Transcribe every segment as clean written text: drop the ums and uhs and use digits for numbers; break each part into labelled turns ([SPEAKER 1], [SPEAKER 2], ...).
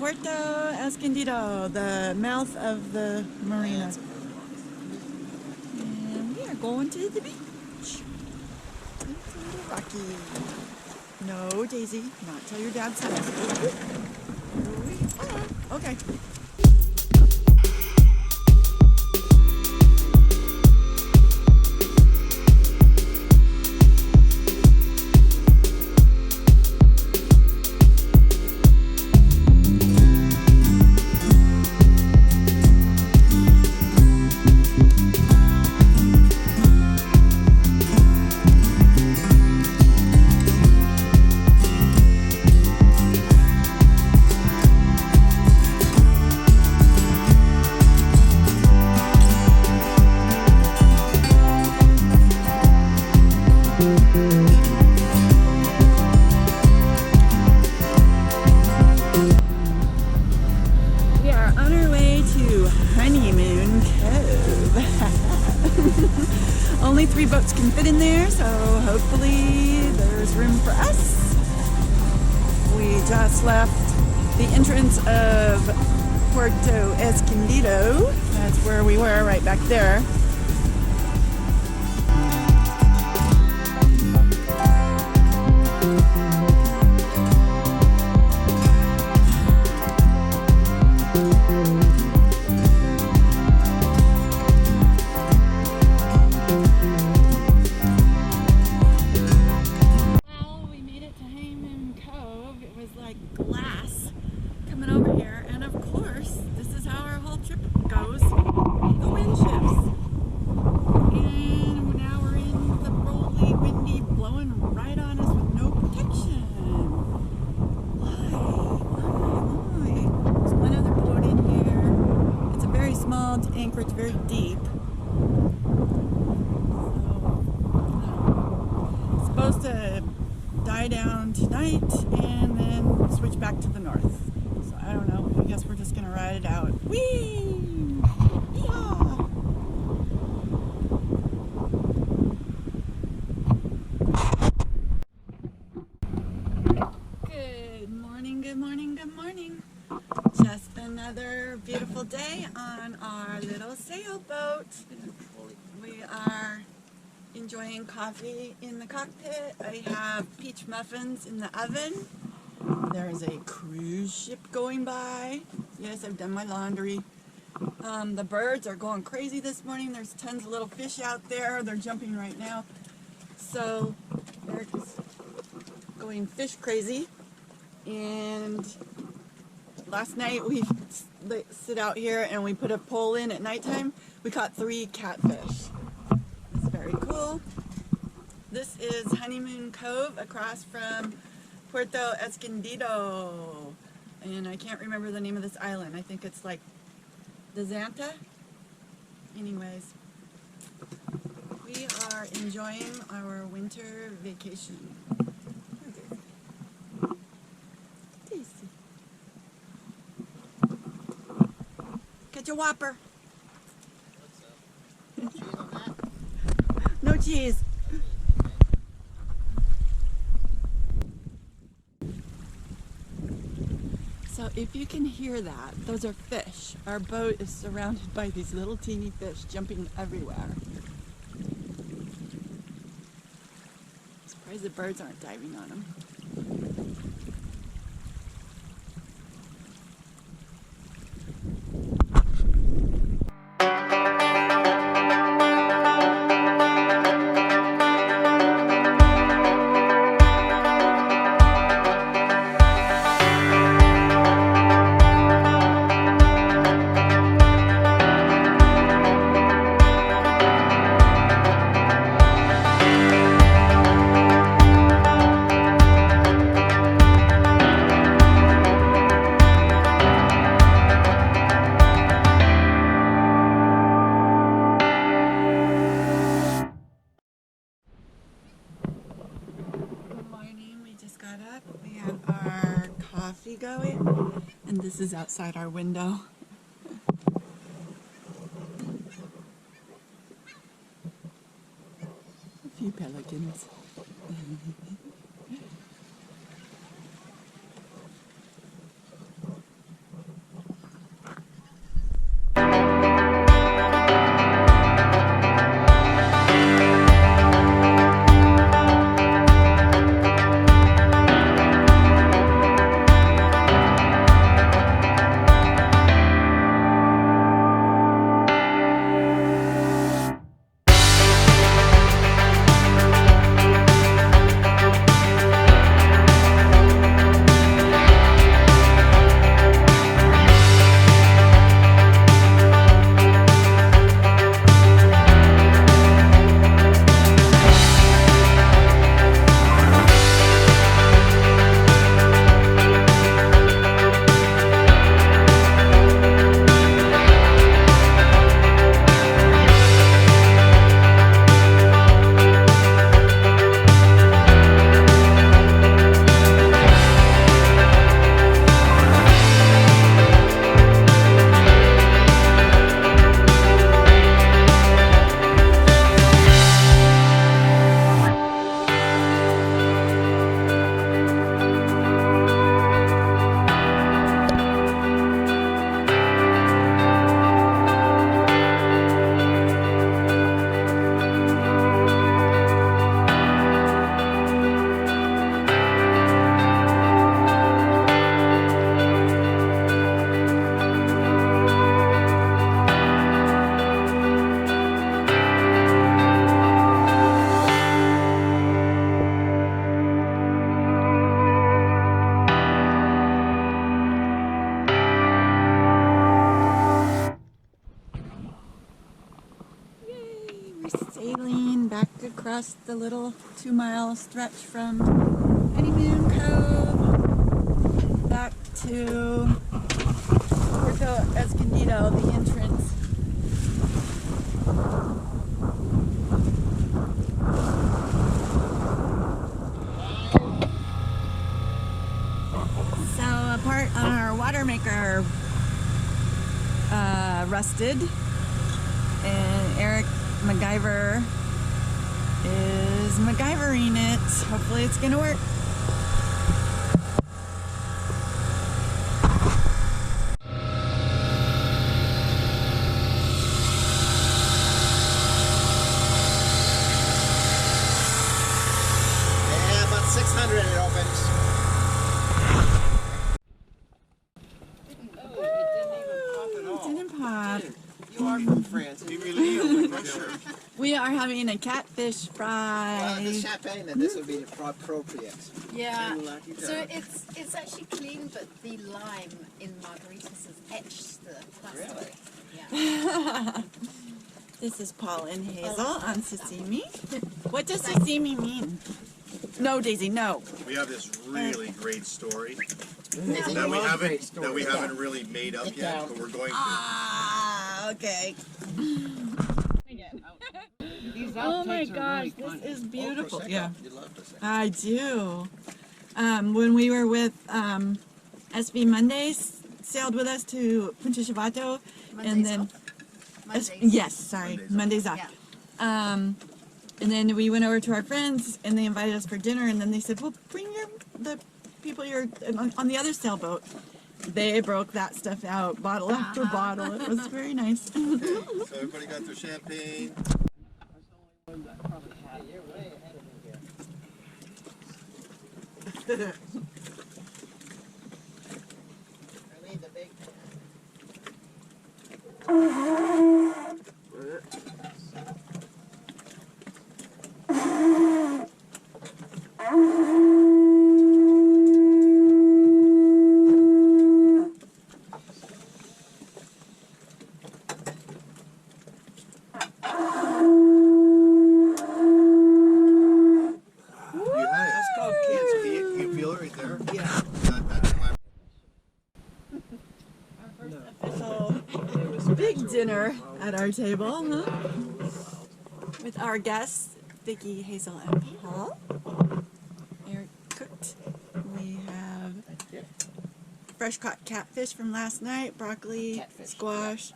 [SPEAKER 1] Puerto Escondido, the mouth of the marina. And we are going to the beach. It's a little rocky. No, Daisy, not till your dad says. Okay. Only 3 boats can fit in there, so hopefully there's room for us. We just left the entrance of Puerto Escondido. That's where we were, right back there. Glass coming over here, and of course this is how our whole trip goes. The wind shifts, and now we're in the rolly, windy, blowing right on us with no protection. There's one other boat in here. It's a very small anchorage, very deep. So, it's supposed to die down tonight and then switch back to the north. So I don't know. I guess we're just gonna ride it out. Whee! Yeehaw! Good morning, good morning, good morning. Just another beautiful day on our little sailboat. We are enjoying coffee in the cockpit. I have peach muffins in the oven. There's a cruise ship going by. Yes, I've done my laundry. The birds are going crazy this morning. There's tons of little fish out there. They're jumping right now. So they're just going fish crazy. And last night we sit out here and we put a pole in at nighttime. We caught 3 catfish. It's very cool. This is Honeymoon Cove across from Puerto Escondido. And I can't remember the name of this island. I think it's like the Zanta. Anyways, we are enjoying our winter vacation. Daisy. Catch a whopper.
[SPEAKER 2] What's up? Cheese on that?
[SPEAKER 1] No cheese. So if you can hear that, those are fish. Our boat is surrounded by these little teeny fish jumping everywhere. I'm surprised the birds aren't diving on them. Going, and this is outside our window. A few pelicans. across the little 2-mile stretch from Honeymoon Cove back to Puerto Escondido, the entrance. So a part on our water maker rusted, and Eric MacGyver is MacGyvering it. Hopefully it's gonna work.
[SPEAKER 2] Yeah, about 600 it opens.
[SPEAKER 1] Didn't pop.
[SPEAKER 2] You are from France. You really
[SPEAKER 1] We are having a catfish
[SPEAKER 2] Well, the
[SPEAKER 1] fry.
[SPEAKER 2] champagne and this would be appropriate.
[SPEAKER 3] Yeah, so it's actually clean, but the lime in margaritas has etched the plastic.
[SPEAKER 2] Really?
[SPEAKER 3] Yeah.
[SPEAKER 1] This is Paul and Hazel on sashimi. What does sashimi mean? No, Daisy, no.
[SPEAKER 4] We have this really great story
[SPEAKER 2] It's a
[SPEAKER 4] that we
[SPEAKER 2] great
[SPEAKER 4] haven't
[SPEAKER 2] story.
[SPEAKER 4] really made up
[SPEAKER 2] Get
[SPEAKER 4] yet,
[SPEAKER 2] down.
[SPEAKER 4] but we're going to.
[SPEAKER 1] Ah, okay. Oh my gosh, this is beautiful.
[SPEAKER 2] Prosecco.
[SPEAKER 1] Yeah,
[SPEAKER 2] You love Prosecco.
[SPEAKER 1] I do. When we were with SV Mondays, sailed with us to Punta Shivato, and then
[SPEAKER 3] Mondays.
[SPEAKER 1] yes, sorry,
[SPEAKER 4] Mondays
[SPEAKER 1] Mondays off.
[SPEAKER 3] Yeah.
[SPEAKER 1] And then we went over to our friends, and they invited us for dinner. And then they said, "Well, bring the people you're on the other sailboat." They broke that stuff out, bottle after bottle. It was very nice.
[SPEAKER 4] So everybody got their champagne.
[SPEAKER 2] You're way ahead of me here. I need the big
[SPEAKER 4] You had it.
[SPEAKER 2] That's called cancer.
[SPEAKER 4] Can you feel it right there?
[SPEAKER 2] Yeah.
[SPEAKER 4] That's my.
[SPEAKER 1] Official big dinner at our table, huh? With our guests, Vicky, Hazel, and Paul. Eric cooked. We have fresh caught catfish from last night, broccoli,
[SPEAKER 2] Catfish,
[SPEAKER 1] squash,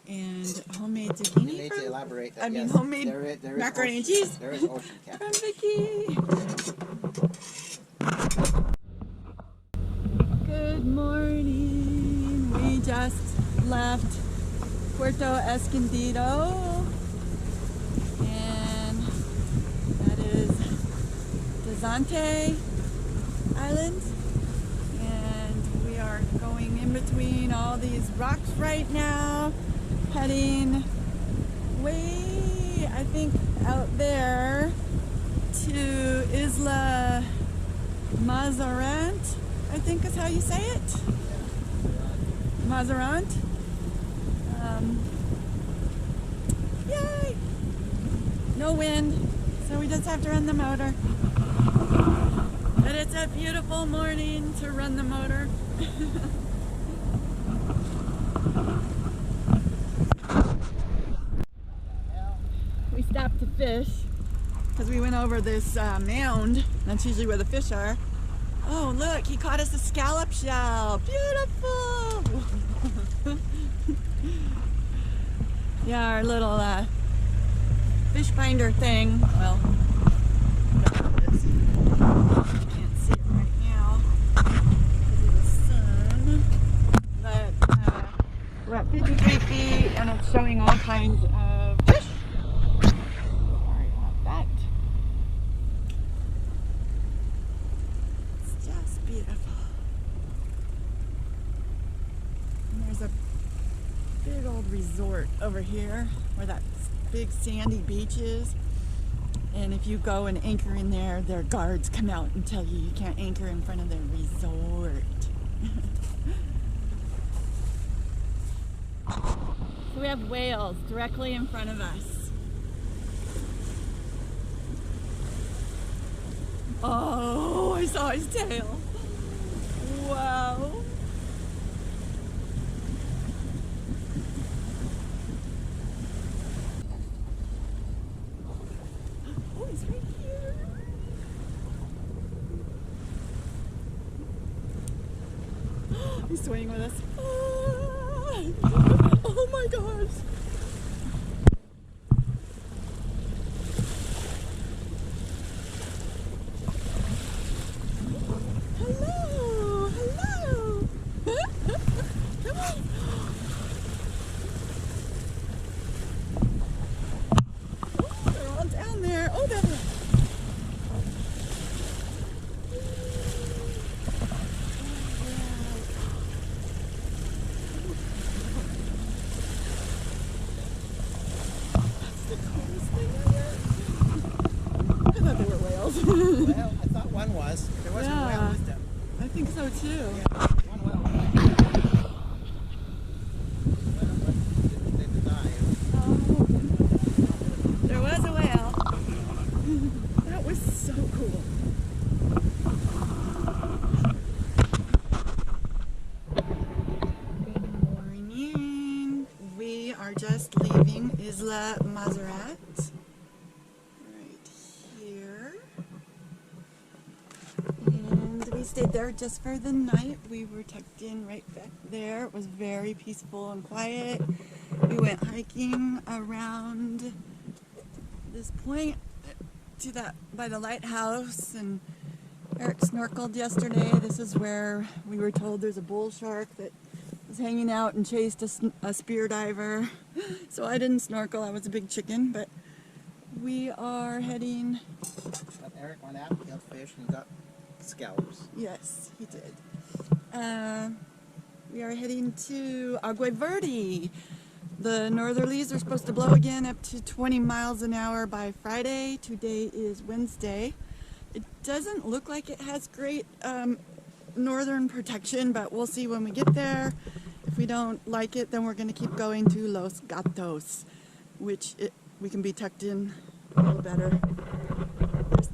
[SPEAKER 1] and homemade
[SPEAKER 2] You
[SPEAKER 1] zucchini
[SPEAKER 2] need to
[SPEAKER 1] from,
[SPEAKER 2] elaborate that.
[SPEAKER 1] I mean,
[SPEAKER 2] yes.
[SPEAKER 1] homemade
[SPEAKER 2] There is
[SPEAKER 1] macaroni and
[SPEAKER 2] ocean-
[SPEAKER 1] cheese.
[SPEAKER 2] There is ocean cat.
[SPEAKER 1] from Vicky. Good morning. We just left Puerto Escondido, and that is Desante Island, and we are going in between all these rocks right now, heading way, I think, out there to Isla Mazarant, I think is how you say it. Mazarant. Yay! No wind, so we just have to run the motor. But it's a beautiful morning to run the motor. We stopped to fish because we went over this mound. That's usually where the fish are. Oh, look, he caught us a scallop shell. Beautiful! Yeah, our little fish finder thing. Well, whatever it is. You can't see it right now because of the sun. But we're at 53 feet and it's showing all kinds of fish. Sorry about that. It's just beautiful. And there's a big old resort over here where that big sandy beach is. And if you go and anchor in there, their guards come out and tell you you can't anchor in front of their resort. So we have whales directly in front of us. Oh, I saw his tail. Wow. Oh, he's right here. He's swaying with us. Oh my gosh. Hello, hello. Come on. Oh, they're all down there. Oh, they're the coolest thing ever. I thought they were whales.
[SPEAKER 2] Well, I thought one was. There wasn't
[SPEAKER 1] Yeah.
[SPEAKER 2] a whale with them.
[SPEAKER 1] I think so too.
[SPEAKER 2] Yeah, one whale. Well, didn't die.
[SPEAKER 1] There was a whale. That was so cool. Good morning. We are just leaving Isla Mazarat. Right here. And we stayed there just for the night. We were tucked in right back there. It was very peaceful and quiet. We went hiking around this point to that by the lighthouse, and Eric snorkeled yesterday. This is where we were told there's a bull shark that was hanging out and chased a spear diver. So I didn't snorkel, I was a big chicken, but we are heading,
[SPEAKER 2] But Eric went out, killed fish, and got scallops.
[SPEAKER 1] yes, he did. We are heading to Agua Verde. The northerlies are supposed to blow again up to 20 miles an hour by Friday. Today is Wednesday. It doesn't look like it has great northern protection, but we'll see when we get there. If we don't like it, then we're going to keep going to Los Gatos, which we can be tucked in a little better.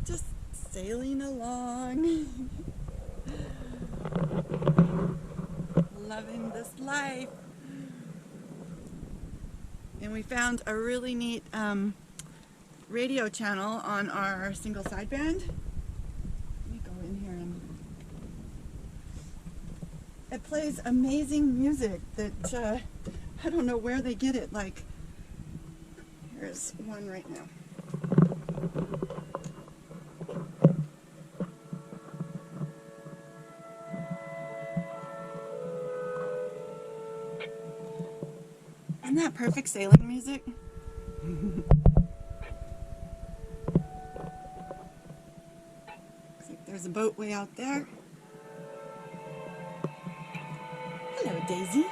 [SPEAKER 1] Just sailing along. Loving this life. And we found a really neat radio channel on our single sideband. Let me go in here and it plays amazing music that I don't know where they get it. Like, here's one right now. Isn't that perfect sailing music? Looks like there's a boat way out there. Hello, Daisy.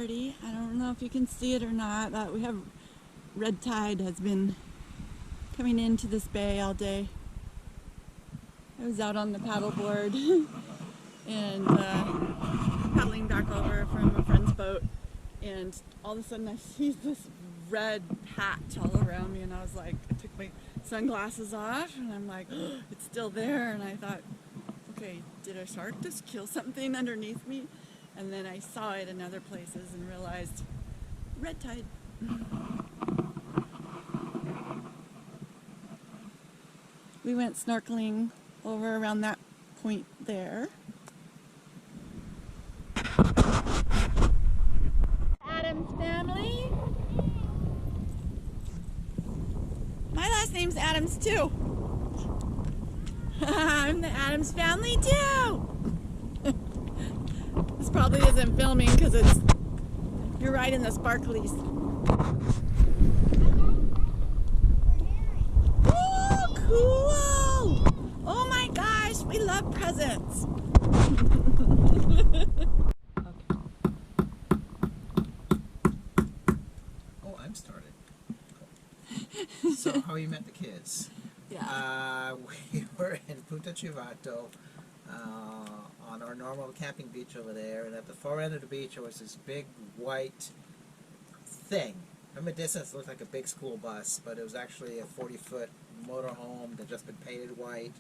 [SPEAKER 1] birdie. I don't know if you can see it or not, but we have red tide has been coming into this bay all day. I was out on the paddleboard and paddling back over from a friend's boat, and all of a sudden I see this red patch all around me, and I was like, I took my sunglasses off and I'm like, oh, it's still there, and I thought, okay, did a shark just kill something underneath me? And then I saw it in other places and realized red tide. We went snorkeling over around that point there. Adams family. My last name's Adams too. I'm the Adams family too. This probably isn't filming because you're right in the sparklies. Oh, cool! Oh my gosh, we love presents.
[SPEAKER 2] Oh, I'm started. Cool. So, how you met the kids?
[SPEAKER 1] Yeah.
[SPEAKER 2] We were in Punta Chivato on our normal camping beach over there, and at the far end of the beach there was this big white thing. From a distance it looked like a big school bus, but it was actually a 40-foot motorhome that just been painted white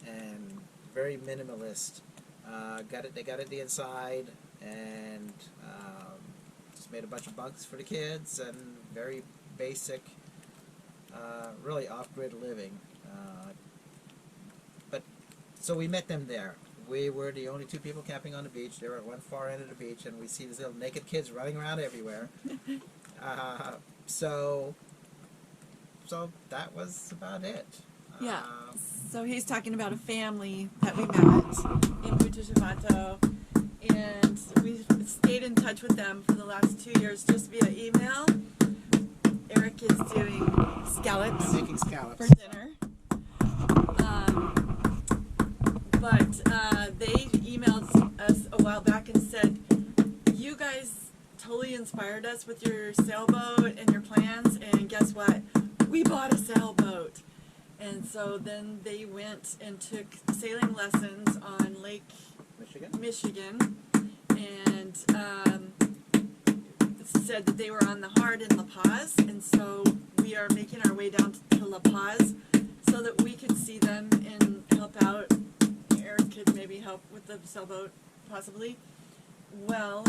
[SPEAKER 2] and very minimalist. They got it the inside, and just made a bunch of bunks for the kids, and very basic, really off-grid living. But so we met them there. We were the only two people camping on the beach. They were at one far end of the beach, and we see these little naked kids running around everywhere. So that was about it.
[SPEAKER 1] Yeah. So he's talking about a family that we met in Punta Chivato, and we stayed in touch with them for the last 2 years just via email. Eric is doing scallops
[SPEAKER 2] Making scallops.
[SPEAKER 1] for dinner. But they emailed us a while back and said, you guys totally inspired us with your sailboat and your plans, and guess what? We bought a sailboat. And so then they went and took sailing lessons on Lake Michigan, and said that they were on the Hard in La Paz, and so we are making our way down to La Paz so that we could see them and help out. Eric could maybe help with the sailboat, possibly. Well,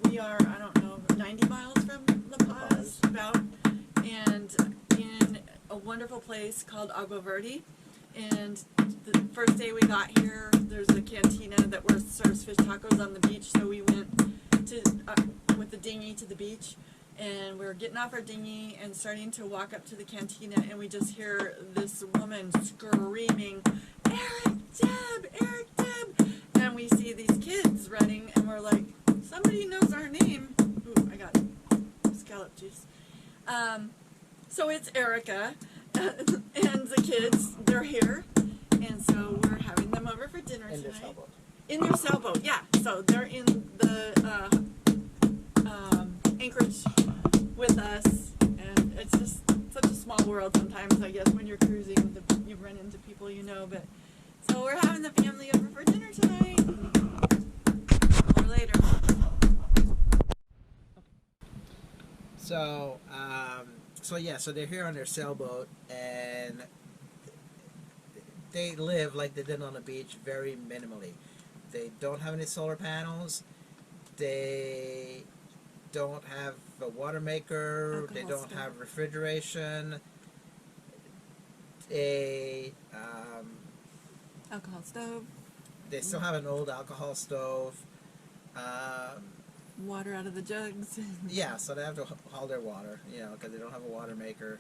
[SPEAKER 1] we are, I don't know, 90 miles from La Paz, about, and in a wonderful place called Agua Verde. And the first day we got here, there's a cantina that serves fish tacos on the beach, so we went to with the dinghy to the beach, and we were getting off our dinghy and starting to walk up to the cantina, and we just hear this woman screaming, Eric, Deb, and we see these kids running, and we're like, somebody knows our name. Ooh, I got scallop juice. So it's Erica and the kids, they're here, and so we're having them over for dinner tonight.
[SPEAKER 2] In their sailboat.
[SPEAKER 1] In their sailboat, yeah. So they're in the anchorage with us, and it's just such a small world sometimes, I guess, when you're cruising, you run into people you know. But so we're having the family over for dinner tonight. Or later.
[SPEAKER 2] So so they're here on their sailboat, and they live like they did on the beach, very minimally. They don't have any solar panels. They don't have a water maker. They don't have refrigeration.
[SPEAKER 1] Alcohol stove.
[SPEAKER 2] They still have an old alcohol stove.
[SPEAKER 1] Water out of the jugs.
[SPEAKER 2] Yeah, so they have to haul their water, because they don't have a water maker.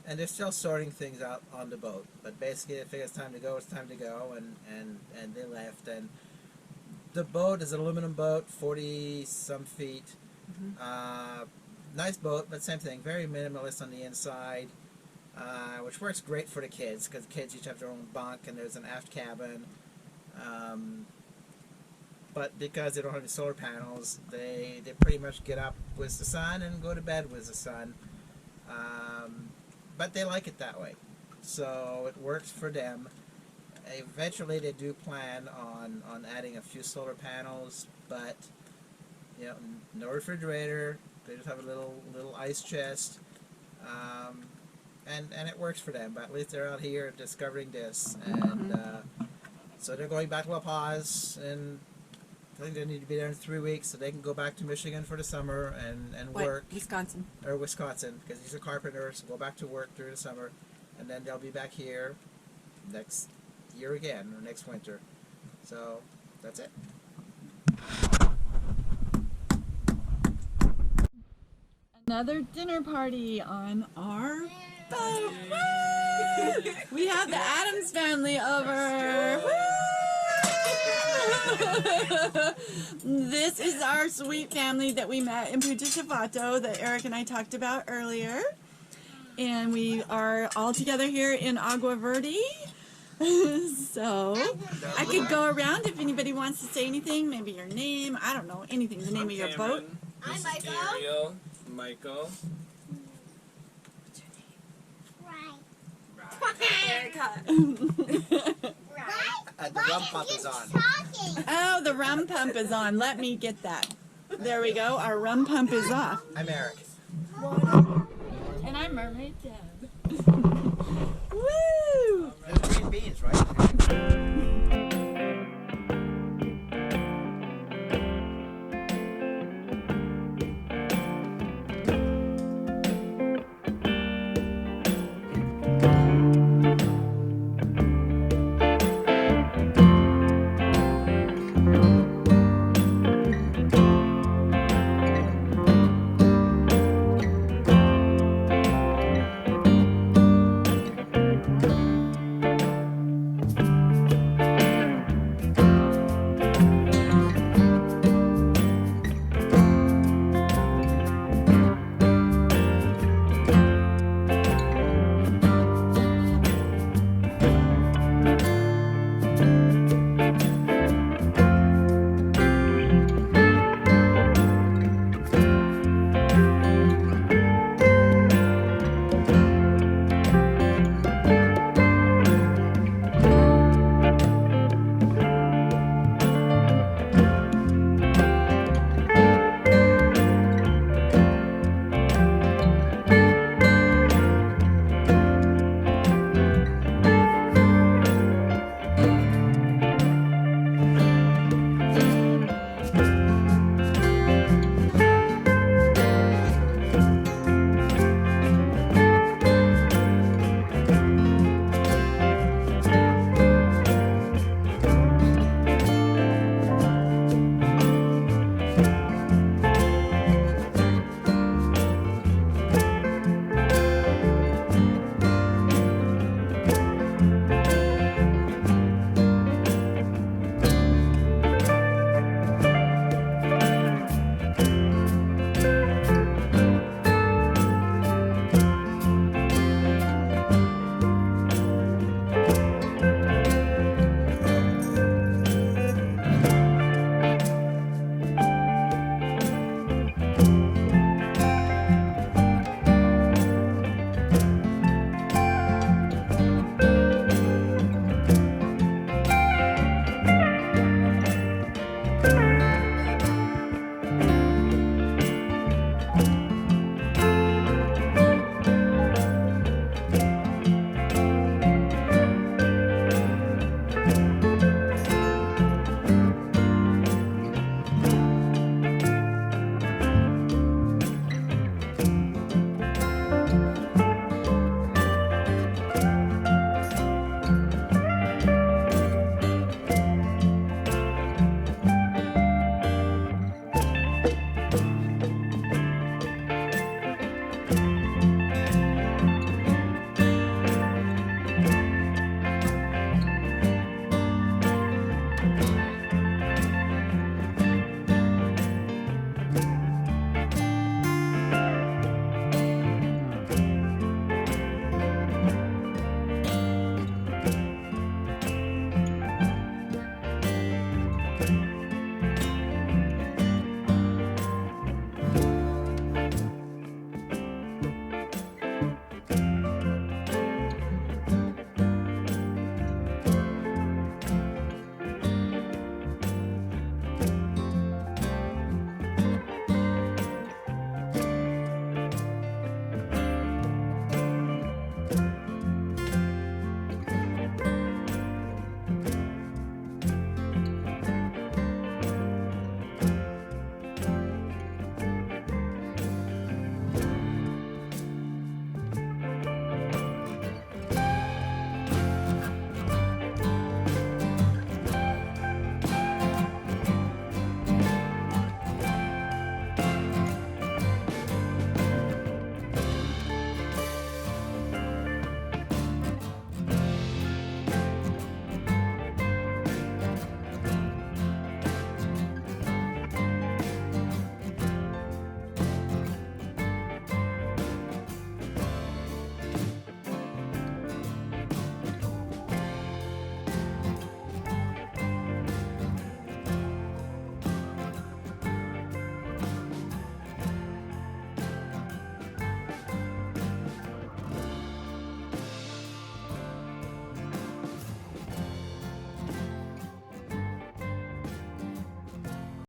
[SPEAKER 2] And they're still sorting things out on the boat. But basically, they figure it's time to go, and they left. And the boat is an aluminum boat, 40-some feet.
[SPEAKER 1] Mm-hmm.
[SPEAKER 2] Nice boat, but same thing, very minimalist on the inside, which works great for the kids, because the kids each have their own bunk, and there's an aft cabin. but because they don't have any solar panels, they pretty much get up with the sun and go to bed with the sun. But they like it that way, so it works for them. Eventually, they do plan on adding a few solar panels, but you know, no refrigerator. They just have a little ice chest, and it works for them. But at least they're out here discovering this, and so they're going back to La Paz, and I think they need to be there in 3 weeks so they can go back to Michigan for the summer and work.
[SPEAKER 1] Wisconsin.
[SPEAKER 2] Or Wisconsin, because he's a carpenter, so go back to work during the summer, and then they'll be back here next year again, or next winter. So that's it.
[SPEAKER 1] Another dinner party on our boat. Woo! We have the Addams family over. Woo! This is our sweet family that we met in Puerto Chivato that Eric and I talked about earlier. And we are all together here in Agua Verde. So I could go around if anybody wants to say anything, maybe your name, I don't know, anything, the name of your boat.
[SPEAKER 5] I'm Michael. Michael.
[SPEAKER 1] Erica.
[SPEAKER 2] The rum pump is on.
[SPEAKER 1] Oh, the rum pump is on. Let me get that. There we go. Our rum pump is off.
[SPEAKER 2] I'm Eric.
[SPEAKER 1] And I'm Mermaid Deb.